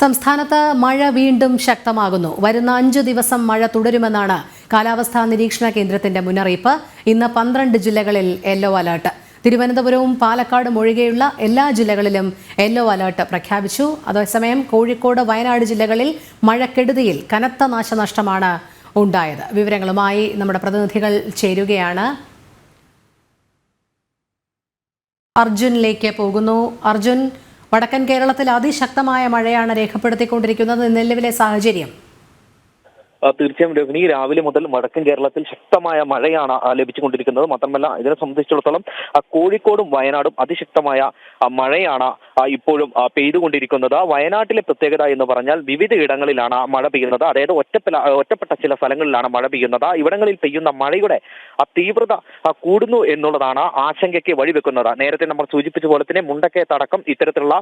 സംസ്ഥാനത്ത് മഴ വീണ്ടും ശക്തമാകുന്നു. വരുന്ന 5 ദിവസം മഴ തുടരുമെന്നാണ് കാലാവസ്ഥാ നിരീക്ഷണ കേന്ദ്രത്തിന്റെ മുന്നറിയിപ്പ്. ഇന്ന് 12 ജില്ലകളിൽ യെല്ലോ അലർട്ട്. തിരുവനന്തപുരവും പാലക്കാടും ഒഴികെയുള്ള എല്ലാ ജില്ലകളിലും യെല്ലോ അലർട്ട് പ്രഖ്യാപിച്ചു. അതേസമയം കോഴിക്കോട്, വയനാട് ജില്ലകളിൽ മഴക്കെടുതിയിൽ കനത്ത നാശനഷ്ടമാണ് ഉണ്ടായത്. വിവരങ്ങളുമായി നമ്മുടെ പ്രതിനിധികൾ ചേരുകയാണ്. അർജുനിലേക്ക് പോകുന്നു. അർജുൻ, വടക്കൻ കേരളത്തിൽ അതിശക്തമായ മഴയാണ് രേഖപ്പെടുത്തിക്കൊണ്ടിരിക്കുന്നത്. നിലവിലെ സാഹചര്യം? തീർച്ചയായും രോഹിണി, രാവിലെ മുതൽ വടക്കൻ കേരളത്തിൽ ശക്തമായ മഴയാണ് ലഭിച്ചുകൊണ്ടിരിക്കുന്നത്. മാത്രമല്ല, ഇതിനെ സംബന്ധിച്ചിടത്തോളം കോഴിക്കോടും വയനാടും അതിശക്തമായ മഴയാണ് ഇപ്പോഴും പെയ്തുകൊണ്ടിരിക്കുന്നത്. വയനാട്ടിലെ പ്രത്യേകത എന്ന് പറഞ്ഞാൽ വിവിധ ഇടങ്ങളിലാണ് മഴ പെയ്യുന്നത്. അതായത് ഒറ്റപ്പെട്ട ചില സ്ഥലങ്ങളിലാണ് മഴ പെയ്യുന്നത്. ഇവിടങ്ങളിൽ പെയ്യുന്ന മഴയുടെ തീവ്രത കൂടുന്നു എന്നുള്ളതാണ് ആശങ്കയ്ക്ക് വഴിവെക്കുന്നത്. നേരത്തെ നമ്മൾ സൂചിപ്പിച്ച പോലെ തന്നെ മുണ്ടക്കയത്തടക്കം ഇത്തരത്തിലുള്ള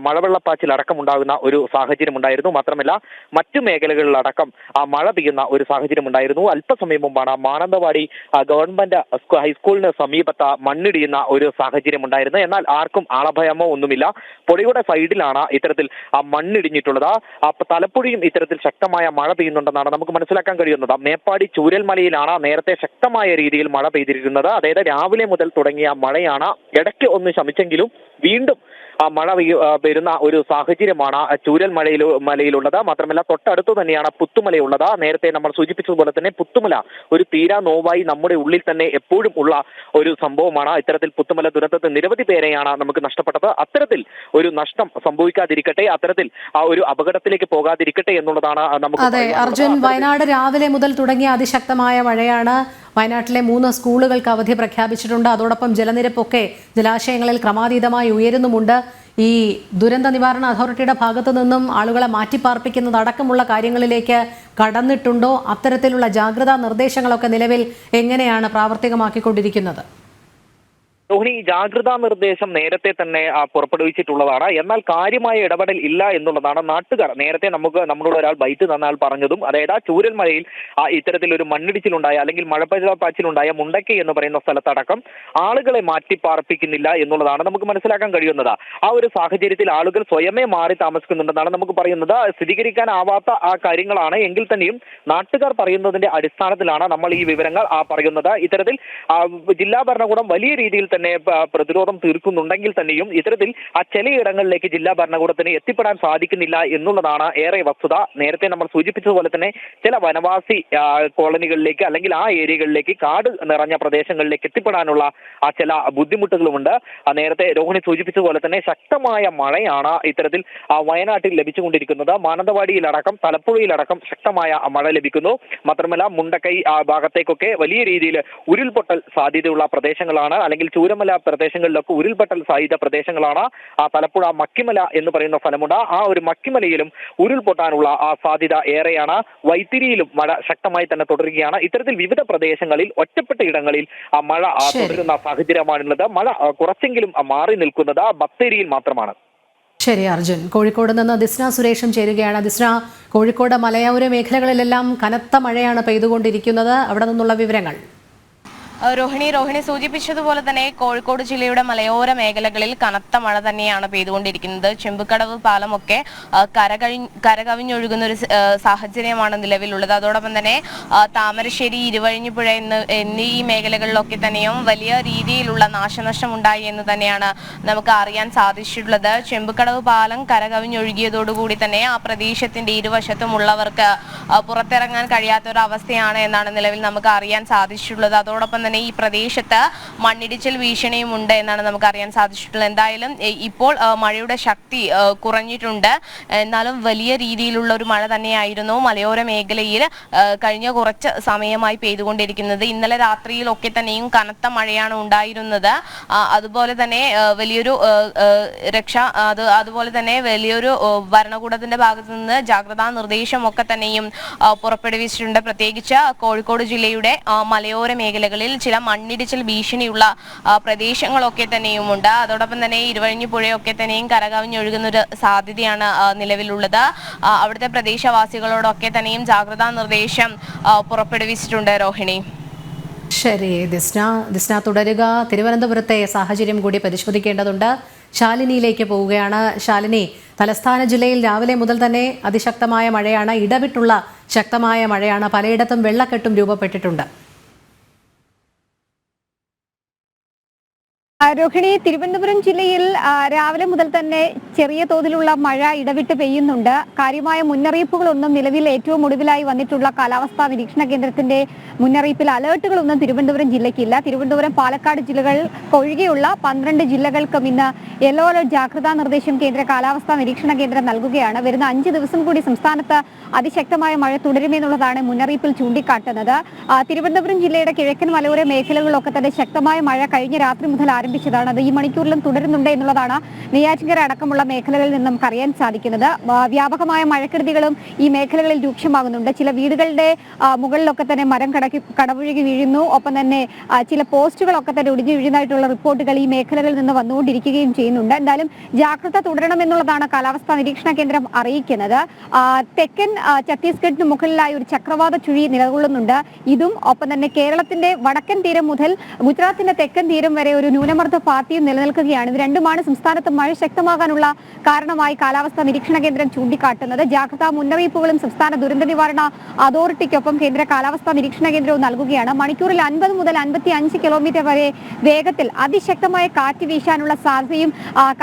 മഴവെള്ളപ്പാച്ചിൽ അടക്കം ഉണ്ടാകുന്ന ഒരു സാഹചര്യം ഉണ്ടായിരുന്നു. മാത്രമല്ല, മറ്റു മേഖലകളിലടക്കം മഴ പെയ്യുന്ന ഒരു സാഹചര്യം ഉണ്ടായിരുന്നു. അല്പസമയം മുമ്പാണ് മാനന്തവാടി ഗവൺമെന്റ് ഹൈസ്കൂളിന് സമീപത്ത് മണ്ണിടിയുന്ന ഒരു സാഹചര്യം ഉണ്ടായിരുന്നത്. എന്നാൽ ആർക്കും ആളഭയമോ ഒന്നുമില്ല. പുഴയുടെ സൈഡിലാണ് ഇത്തരത്തിൽ മണ്ണിടിഞ്ഞിട്ടുള്ളത്. തലപ്പുഴയും ഇത്തരത്തിൽ ശക്തമായ മഴ പെയ്യുന്നുണ്ടെന്നാണ് നമുക്ക് മനസ്സിലാക്കാൻ കഴിയുന്നത്. മേപ്പാടി ചൂരൽമലയിലാണ് നേരത്തെ ശക്തമായ രീതിയിൽ മഴ പെയ്തിരിക്കുന്നത്. അതായത് രാവിലെ മുതൽ തുടങ്ങിയ മഴയാണ് ഇടയ്ക്ക് ഒന്ന് ശമിച്ചെങ്കിലും വീണ്ടും മഴ വരുന്ന ഒരു സാഹചര്യമാണ് ചൂരൽ മലയിലുള്ളത്. മാത്രമല്ല, തൊട്ടടുത്ത് തന്നെയാണ് പുത്തുമലയുള്ളത്. നേരത്തെ നമ്മൾ സൂചിപ്പിച്ചതുപോലെ തന്നെ പുത്തുമല ഒരു തീരാ നോവായി നമ്മുടെ ഉള്ളിൽ തന്നെ എപ്പോഴും ഉള്ള ഒരു സംഭവമാണ്. ഇത്തരത്തിൽ പുത്തുമല ദുരന്തത്തിൽ നിരവധി പേരെയാണ് നമുക്ക് നഷ്ടപ്പെട്ടത്. അത്തരത്തിൽ ഒരു നഷ്ടം സംഭവിക്കാതിരിക്കട്ടെ, അത്തരത്തിൽ ഒരു അപകടത്തിലേക്ക് പോകാതിരിക്കട്ടെ എന്നുള്ളതാണ് നമുക്ക്. അതെ അർജുൻ, വയനാട് രാവിലെ മുതൽ തുടങ്ങിയ അതിശക്തമായ മഴയാണ്. വയനാട്ടിലെ 3 സ്കൂളുകൾക്ക് അവധി പ്രഖ്യാപിച്ചിട്ടുണ്ട്. അതോടൊപ്പം ജലനിരപ്പൊക്കെ ജലാശയങ്ങളിൽ ക്രമാതീതമായി ഉയരുന്നുമുണ്ട്. ഈ ദുരന്ത നിവാരണ അതോറിറ്റിയുടെ ഭാഗത്തു നിന്നും ആളുകളെ മാറ്റിപ്പാർപ്പിക്കുന്നത് അടക്കമുള്ള കാര്യങ്ങളിലേക്ക് കടന്നിട്ടുണ്ടോ? അത്തരത്തിലുള്ള ജാഗ്രതാ നിർദ്ദേശങ്ങളൊക്കെ നിലവിൽ എങ്ങനെയാണ് പ്രാവർത്തികമാക്കിക്കൊണ്ടിരിക്കുന്നത്? രോഹിണി, ജാഗ്രതാ നിർദ്ദേശം നേരത്തെ തന്നെ പുറപ്പെടുവിച്ചിട്ടുള്ളതാണ്. എന്നാൽ കാര്യമായ ഇടപെടൽ ഇല്ല എന്നുള്ളതാണ് നാട്ടുകാർ നേരത്തെ നമ്മളോട് ഒരാൾ ബൈറ്റ് തന്നാൽ പറഞ്ഞതും. അതായത് ചൂരൽമലയിൽ ഇത്തരത്തിലൊരു മണ്ണിടിച്ചിലുണ്ടായ അല്ലെങ്കിൽ മഴപ്പാച്ചിലുണ്ടായ മുണ്ടക്കൈ എന്ന് പറയുന്ന സ്ഥലത്തടക്കം ആളുകളെ മാറ്റിപ്പാർപ്പിക്കുന്നില്ല എന്നുള്ളതാണ് നമുക്ക് മനസ്സിലാക്കാൻ കഴിയുന്നത്. ആ ഒരു സാഹചര്യത്തിൽ ആളുകൾ സ്വയമേ മാറി താമസിക്കുന്നുണ്ടെന്നാണ് നമുക്ക് പറയുന്നത്. സ്ഥിരീകരിക്കാനാവാത്ത കാര്യങ്ങളാണ് എങ്കിൽ തന്നെയും നാട്ടുകാർ പറയുന്നതിന്റെ അടിസ്ഥാനത്തിലാണ് നമ്മൾ ഈ വിവരങ്ങൾ പറയുന്നത്. ഇത്തരത്തിൽ ജില്ലാ ഭരണകൂടം വലിയ രീതിയിൽ തന്നെ പ്രതിരോധം തീർക്കുന്നുണ്ടെങ്കിൽ തന്നെയും ഇത്തരത്തിൽ ചിലയിടങ്ങളിലേക്ക് ജില്ലാ ഭരണകൂടത്തിന് എത്തിപ്പെടാൻ സാധിക്കുന്നില്ല എന്നുള്ളതാണ് ഏറെ വസ്തുത. നേരത്തെ നമ്മൾ സൂചിപ്പിച്ചതുപോലെ തന്നെ ചില വനവാസി കോളനികളിലേക്ക് അല്ലെങ്കിൽ ആ ഏരിയകളിലേക്ക്, കാട് നിറഞ്ഞ പ്രദേശങ്ങളിലേക്ക് എത്തിപ്പെടാനുള്ള ചില ബുദ്ധിമുട്ടുകളുമുണ്ട്. നേരത്തെ രോഹിണി സൂചിപ്പിച്ചതുപോലെ തന്നെ ശക്തമായ മഴയാണ് ഇത്തരത്തിൽ വയനാട്ടിൽ ലഭിച്ചുകൊണ്ടിരിക്കുന്നത്. മാനന്തവാടിയിലടക്കം തലപ്പുഴയിലടക്കം ശക്തമായ മഴ ലഭിക്കുന്നു. മാത്രമല്ല, മുണ്ടക്കൈ ഭാഗത്തേക്കൊക്കെ വലിയ രീതിയിൽ ഉരുൾപൊട്ടൽ സാധ്യതയുള്ള പ്രദേശങ്ങളാണ്. അല്ലെങ്കിൽ ചൂരമല പ്രദേശങ്ങളിലൊക്കെ ഉരുൾപൊട്ടൽ സാധ്യത പ്രദേശങ്ങളാണ്. തലപ്പുഴ മക്കിമല എന്ന് പറയുന്ന സ്ഥലമുണ്ട്. ആ ഒരു മക്കിമലയിലും ഉരുൾപൊട്ടാനുള്ള സാധ്യത ഏറെയാണ്. വൈത്തിരിയിലും മഴ ശക്തമായി തന്നെ തുടരുകയാണ്. ഇത്തരത്തിൽ വിവിധ പ്രദേശങ്ങളിൽ ഒറ്റപ്പെട്ട ഇടങ്ങളിൽ മഴ തുടരുന്ന സാഹചര്യമാണുള്ളത്. മഴ കുറച്ചെങ്കിലും മാറി നിൽക്കുന്നത് ബത്തേരിയിൽ മാത്രമാണ്. ശരി അർജുൻ. കോഴിക്കോട് നിന്ന് ദിസ്ന സുരേഷും ചേരുകയാണ്. ദിസ്ന, കോഴിക്കോട് മലയോര മേഖലകളിലെല്ലാം കനത്ത മഴയാണ് പെയ്തുകൊണ്ടിരിക്കുന്നത്. അവിടെ നിന്നുള്ള വിവരങ്ങൾ? രോഹിണി സൂചിപ്പിച്ചതുപോലെ തന്നെ കോഴിക്കോട് ജില്ലയുടെ മലയോര മേഖലകളിൽ കനത്ത മഴ തന്നെയാണ് പെയ്തുകൊണ്ടിരിക്കുന്നത്. ചെമ്പുക്കടവ് പാലമൊക്കെ കരകവിഞ്ഞൊഴുകുന്ന ഒരു സാഹചര്യമാണ് നിലവിലുള്ളത്. അതോടൊപ്പം തന്നെ താമരശ്ശേരി, ഇരുവഴിഞ്ഞിപ്പുഴ എന്നീ മേഖലകളിലൊക്കെ തന്നെയും വലിയ രീതിയിലുള്ള നാശനഷ്ടം ഉണ്ടായി എന്ന് തന്നെയാണ് നമുക്ക് അറിയാൻ സാധിച്ചിട്ടുള്ളത്. ചെമ്പുക്കടവ് പാലം കരകവിഞ്ഞൊഴുകിയതോടുകൂടി തന്നെ ആ പ്രദേശത്തിന്റെ ഇരുവശത്തുമുള്ളവർക്ക് പുറത്തിറങ്ങാൻ കഴിയാത്ത ഒരു അവസ്ഥയാണ് എന്നാണ് നിലവിൽ നമുക്ക് അറിയാൻ സാധിച്ചിട്ടുള്ളത്. അതോടൊപ്പം തന്നെ ഈ പ്രദേശത്ത് മണ്ണിടിച്ചിൽ ഭീഷണിയും ഉണ്ട് എന്നാണ് നമുക്ക് അറിയാൻ സാധിച്ചിട്ടുള്ളത്. എന്തായാലും ഇപ്പോൾ മഴയുടെ ശക്തി കുറഞ്ഞിട്ടുണ്ട്. എന്നാലും വലിയ രീതിയിലുള്ള ഒരു മഴ തന്നെയായിരുന്നു മലയോര മേഖലയിൽ കഴിഞ്ഞ കുറച്ച് സമയമായി പെയ്തുകൊണ്ടിരിക്കുന്നത്. ഇന്നലെ രാത്രിയിലൊക്കെ തന്നെയും കനത്ത മഴയാണ് ഉണ്ടായിരുന്നത്. അതുപോലെ തന്നെ വലിയൊരു അതുപോലെ തന്നെ വലിയൊരു ഭരണകൂടത്തിന്റെ ഭാഗത്തു നിന്ന് ജാഗ്രതാ നിർദ്ദേശമൊക്കെ തന്നെയും പുറപ്പെടുവിച്ചിട്ടുണ്ട്. പ്രത്യേകിച്ച് കോഴിക്കോട് ജില്ലയുടെ മലയോര മേഖലകളിൽ ചില മണ്ണിടിച്ചിൽ ഭീഷണിയുള്ള പ്രദേശങ്ങളൊക്കെ തന്നെയുമുണ്ട്. അതോടൊപ്പം തന്നെ ഇരുവഴിഞ്ഞിപ്പുഴയൊക്കെ തന്നെയും കരകവിഞ്ഞൊഴുകുന്ന ഒരു സാധ്യതയാണ് നിലവിലുള്ളത്. അവിടുത്തെ പ്രദേശവാസികളോടൊക്കെ തന്നെയും ജാഗ്രതാ നിർദ്ദേശം പുറപ്പെടുവിച്ചിട്ടുണ്ട്. രോഹിണി. ശരി, ദിസ്ന തുടരുക. തിരുവനന്തപുരത്തെ സാഹചര്യം കൂടി പരിശോധിക്കേണ്ടതുണ്ട്. ശാലിനിയിലേക്ക് പോവുകയാണ്. ശാലിനി, തലസ്ഥാന ജില്ലയിൽ രാവിലെ മുതൽ തന്നെ അതിശക്തമായ മഴയാണ്, ഇടവിട്ടുള്ള ശക്തമായ മഴയാണ്, പലയിടത്തും വെള്ളക്കെട്ടും രൂപപ്പെട്ടിട്ടുണ്ട്. രോഹിണി, തിരുവനന്തപുരം ജില്ലയിൽ രാവിലെ മുതൽ തന്നെ ചെറിയ തോതിലുള്ള മഴ ഇടവിട്ട് പെയ്യുന്നുണ്ട്. കാര്യമായ മുന്നറിയിപ്പുകളൊന്നും നിലവിൽ ഏറ്റവും ഒടുവിലായി വന്നിട്ടുള്ള കാലാവസ്ഥാ നിരീക്ഷണ കേന്ദ്രത്തിന്റെ മുന്നറിയിപ്പിൽ അലേർട്ടുകളൊന്നും തിരുവനന്തപുരം ജില്ലയ്ക്കില്ല. തിരുവനന്തപുരം, പാലക്കാട് ജില്ലകൾ ഒഴികെയുള്ള 12 ജില്ലകൾക്കും ഇന്ന് യെല്ലോ അലർട്ട് ജാഗ്രതാ നിർദ്ദേശം കേന്ദ്ര കാലാവസ്ഥാ നിരീക്ഷണ കേന്ദ്രം നൽകുകയാണ്. വരുന്ന 5 ദിവസം കൂടി സംസ്ഥാനത്ത് അതിശക്തമായ മഴ തുടരുമെന്നുള്ളതാണ് മുന്നറിയിപ്പിൽ ചൂണ്ടിക്കാട്ടുന്നത്. തിരുവനന്തപുരം ജില്ലയുടെ കിഴക്കൻ മലയോര മേഖലകളിലൊക്കെ തന്നെ ശക്തമായ മഴ കഴിഞ്ഞ രാത്രി മുതൽ ആരംഭിച്ചതാണ്. അത് ഈ മണിക്കൂറിലും തുടരുന്നുണ്ട് എന്നുള്ളതാണ് നെയ്യാറ്റിൻകര അടക്കമുള്ള മേഖലകളിൽ നിന്നും നമുക്ക് അറിയാൻ സാധിക്കുന്നത്. വ്യാപകമായ മഴക്കെടുതികളും ഈ മേഖലകളിൽ രൂക്ഷമാകുന്നുണ്ട്. ചില വീടുകളുടെ മുകളിലൊക്കെ തന്നെ മരം കടപുഴകി വീഴുന്നു. ഒപ്പം തന്നെ ചില പോസ്റ്റുകളൊക്കെ തന്നെ ഒടിഞ്ഞു വീഴുന്നതായിട്ടുള്ള റിപ്പോർട്ടുകൾ ഈ മേഖലകളിൽ നിന്ന് വന്നുകൊണ്ടിരിക്കുകയും ചെയ്യുന്നുണ്ട്. എന്തായാലും ജാഗ്രത തുടരണമെന്നുള്ളതാണ് കാലാവസ്ഥാ നിരീക്ഷണ കേന്ദ്രം അറിയിക്കുന്നത്. തെക്കൻ ഛത്തീസ്ഗഡിന് മുകളിലായി ഒരു ചക്രവാത ചുഴി നിലകൊള്ളുന്നുണ്ട്. ഇതും ഒപ്പം തന്നെ കേരളത്തിന്റെ വടക്കൻ തീരം മുതൽ ഗുജറാത്തിന്റെ തെക്കൻ തീരം വരെ ഒരു ന്യൂനമർദ്ദ പാത്തിയും നിലനിൽക്കുകയാണ്. ഇത് രണ്ടുമാണ് സംസ്ഥാനത്ത് മഴ ശക്തമാകാനുള്ള കാരണമായി കാലാവസ്ഥാ നിരീക്ഷണ കേന്ദ്രം ചൂണ്ടിക്കാട്ടുന്നത്. ജാഗ്രതാ മുന്നറിയിപ്പുകളും സംസ്ഥാന ദുരന്ത നിവാരണ അതോറിറ്റിക്കൊപ്പം കേന്ദ്ര കാലാവസ്ഥാ നിരീക്ഷണ കേന്ദ്രവും നൽകുകയാണ്. മണിക്കൂറിൽ 50 മുതൽ 55 കിലോമീറ്റർ വരെ വേഗത്തിൽ അതിശക്തമായ കാറ്റ് വീശാനുള്ള സാധ്യതയും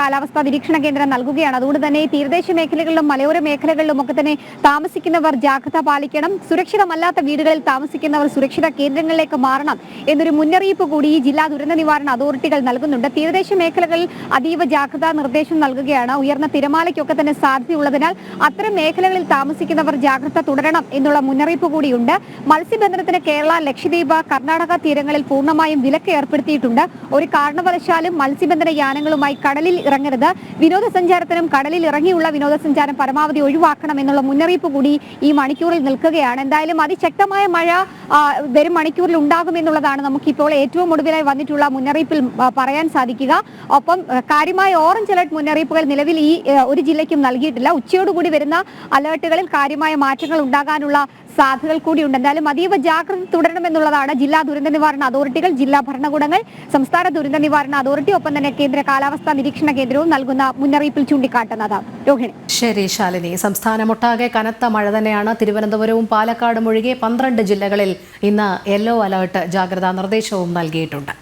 കാലാവസ്ഥാ നിരീക്ഷണ കേന്ദ്രം നൽകുകയാണ്. അതുകൊണ്ട് തന്നെ തീരദേശ മേഖലകളിലും മലയോര മേഖലകളിലും ഒക്കെ തന്നെ താമസിക്കുന്നവർ ജാഗ്രത പാലിക്കണം. സുരക്ഷിതമല്ലാത്ത വീടുകളിൽ താമസിക്കുന്നവർ സുരക്ഷിത കേന്ദ്രങ്ങളിലേക്ക് മാറണം എന്നൊരു മുന്നറിയിപ്പ് കൂടി ഈ ജില്ലാ ദുരന്ത നിവാരണ അതോറിറ്റികൾ നൽകുന്നുണ്ട്. തീരദേശ മേഖലകളിൽ അതീവ ജാഗ്രതാ നിർദ്ദേശം നൽകുകയാണ്. ഉയർന്ന തിരമാലയ്ക്കൊക്കെ തന്നെ സാധ്യതയുള്ളതിനാൽ അത്തരം മേഖലകളിൽ താമസിക്കുന്നവർ ജാഗ്രത തുടരണം എന്നുള്ള മുന്നറിയിപ്പ് കൂടിയുണ്ട്. മത്സ്യബന്ധനത്തിന് കേരള, ലക്ഷദ്വീപ്, കർണാടക തീരങ്ങളിൽ പൂർണ്ണമായും വിലക്ക് ഏർപ്പെടുത്തിയിട്ടുണ്ട്. ഒരു കാരണവശാലും മത്സ്യബന്ധന യാനങ്ങളുമായി കടലിൽ ഇറങ്ങരുത്. വിനോദസഞ്ചാരത്തിനും കടലിൽ ഇറങ്ങിയുള്ള വിനോദസഞ്ചാരം പരമാവധി ഒഴിവാക്കണം എന്നുള്ള മുന്നറിയിപ്പ് കൂടി ഈ മണിക്കൂറിൽ നിൽക്കുകയാണ്. എന്തായാലും അതിശക്തമായ മഴ വരും മണിക്കൂറിൽ ഉണ്ടാകുമെന്നുള്ളതാണ് നമുക്കിപ്പോൾ ഏറ്റവും ഒടുവിലായി വന്നിട്ടുള്ള മുന്നറിയിപ്പിൽ പറയാൻ സാധിക്കുക. ഒപ്പം കാര്യമായ ഓറഞ്ച് അലർട്ട് മുന്നറിയിപ്പുകൾ നിലവിൽ ഈ ഒരു ജില്ലയ്ക്കും നൽകിയിട്ടില്ല. ഉച്ചയോടുകൂടി വരുന്ന അലർട്ടുകളിൽ കാര്യമായ മാറ്റങ്ങൾ ഉണ്ടാകാനുള്ള സാധ്യതകൾ കൂടിയുണ്ട്. എന്തായാലും അതീവ ജാഗ്രത തുടരണമെന്നുള്ളതാണ് ജില്ലാ ദുരന്ത നിവാരണ അതോറിറ്റികൾ, ജില്ലാ ഭരണകൂടങ്ങൾ, സംസ്ഥാന ദുരന്ത നിവാരണ അതോറിറ്റി, ഒപ്പം തന്നെ കേന്ദ്ര കാലാവസ്ഥാ നിരീക്ഷണ കേന്ദ്രവും നൽകുന്ന മുന്നറിയിപ്പിൽ ചൂണ്ടിക്കാട്ടുന്നത്. രോഹിണി. ശരി ശാലിനി, സംസ്ഥാനമൊട്ടാകെ കനത്ത മഴ തന്നെയാണ്. തിരുവനന്തപുരവും പാലക്കാടും ഒഴികെ 12 ജില്ലകളിൽ ഇന്ന് യെല്ലോ അലർട്ട് ജാഗ്രതാ നിർദ്ദേശവും നൽകിയിട്ടുണ്ട്.